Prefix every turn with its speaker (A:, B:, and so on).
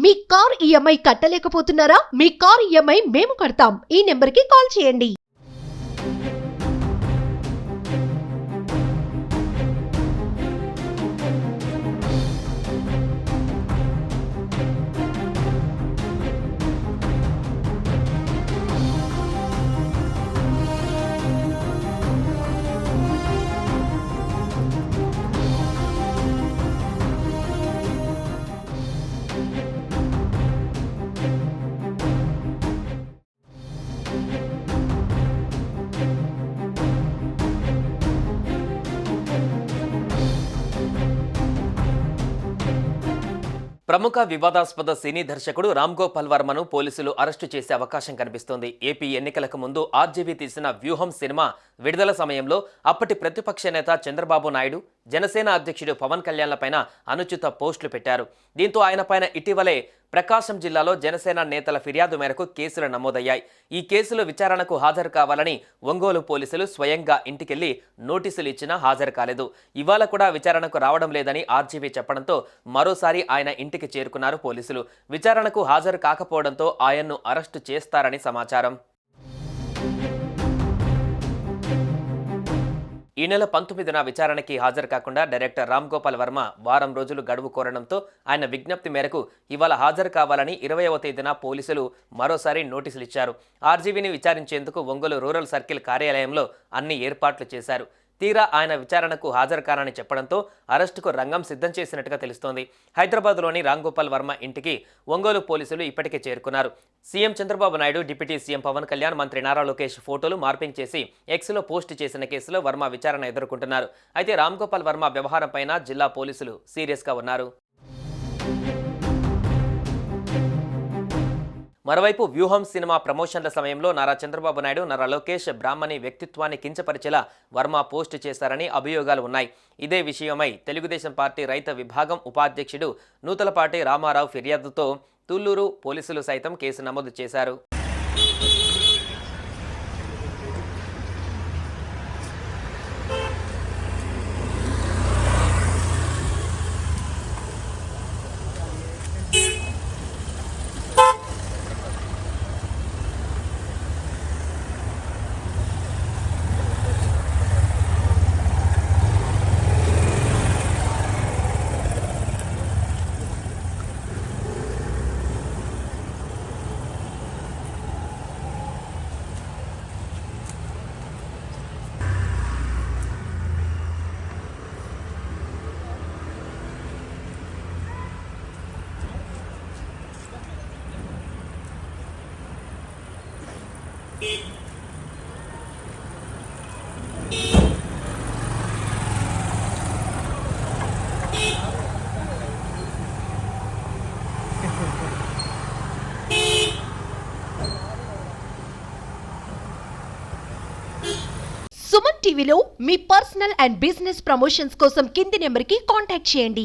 A: మీ car EMI కట్టలేకపోతున్నారా? మీ car EMI మేము కడతాం. ఈ నెంబర్కి కాల్ చేయండి.
B: ప్రముఖ వివాదాస్పద సినీ దర్శకుడు రామ్ గోపాల్ వర్మను పోలీసులు అరెస్టు చేసే అవకాశం కనిపిస్తోంది. ఏపీ ఎన్నికలకు ముందు ఆర్జీవీ తీసిన వ్యూహం సినిమా విడుదల సమయంలో అప్పటి ప్రతిపక్ష నేత చంద్రబాబు నాయుడు, జనసేన అధ్యక్షుడు పవన్ కళ్యాణ్లపైన అనుచిత పోస్టులు పెట్టారు. దీంతో ఆయనపైన ఇటీవలే ప్రకాశం జిల్లాలో జనసేన నేతల ఫిర్యాదు మేరకు కేసులు నమోదయ్యాయి. ఈ కేసులో విచారణకు హాజరు కావాలని ఒంగోలు పోలీసులు స్వయంగా ఇంటికెళ్లి నోటీసులు ఇచ్చినా హాజరు కాలేదు. ఇవాళ కూడా విచారణకు రావడం లేదని ఆర్జీవీ చెప్పడంతో మరోసారి ఆయన ఇంటికి చేరుకున్నారు పోలీసులు. విచారణకు హాజరు కాకపోవడంతో ఆయన్ను అరెస్టు చేస్తారని సమాచారం. ఈ నెల 19న విచారణకి హాజరు కాకుండా డైరెక్టర్ రామ్ గోపాల్ వర్మ వారం రోజులు గడువు కోరడంతో ఆయన విజ్ఞప్తి మేరకు ఇవాళ హాజరు కావాలని 20వ తేదీన పోలీసులు మరోసారి నోటీసులు ఇచ్చారు. ఆర్జీవీని విచారించేందుకు ఒంగోలు రూరల్ సర్కిల్ కార్యాలయంలో అన్ని ఏర్పాట్లు చేశారు. తీరా ఆయన విచారణకు హాజరు కానని చెప్పడంతో అరెస్టుకు రంగం సిద్ధం చేసినట్టుగా తెలుస్తోంది. హైదరాబాద్లోని రామ్ గోపాల్ వర్మ ఇంటికి ఒంగోలు పోలీసులు ఇప్పటికే చేరుకున్నారు. CM Chandrababu Naidu, deputy CM Pawan Kalyan, మంత్రి నారా లోకేష్ ఫోటోలు మార్పింగ్ చేసి ఎక్స్లో పోస్ట్ చేసిన కేసులో వర్మ విచారణ ఎదుర్కొంటున్నారు. అయితే రామ్ గోపాల్ వర్మ వ్యవహారంపైన జిల్లా పోలీసులు సీరియస్గా ఉన్నారు. మరోవైపు వ్యూహం సినిమా ప్రమోషన్ల సమయంలో నారా చంద్రబాబు నాయుడు, నారా లోకేష్ బ్రాహ్మణి వ్యక్తిత్వాన్ని కించపరిచేలా వర్మ పోస్టు చేశారని అభియోగాలు ఉన్నాయి. ఇదే విషయమై తెలుగుదేశం పార్టీ రైతు విభాగం ఉపాధ్యక్షుడు నూతలపాటి రామారావు ఫిర్యాదుతో తుళ్లూరు పోలీసులు సైతం కేసు నమోదు చేశారు.
A: సుమన్ టీవీలో మీ పర్సనల్ అండ్ బిజినెస్ ప్రమోషన్స్ కోసం కింది నెంబర్కి కాంటాక్ట్ చేయండి.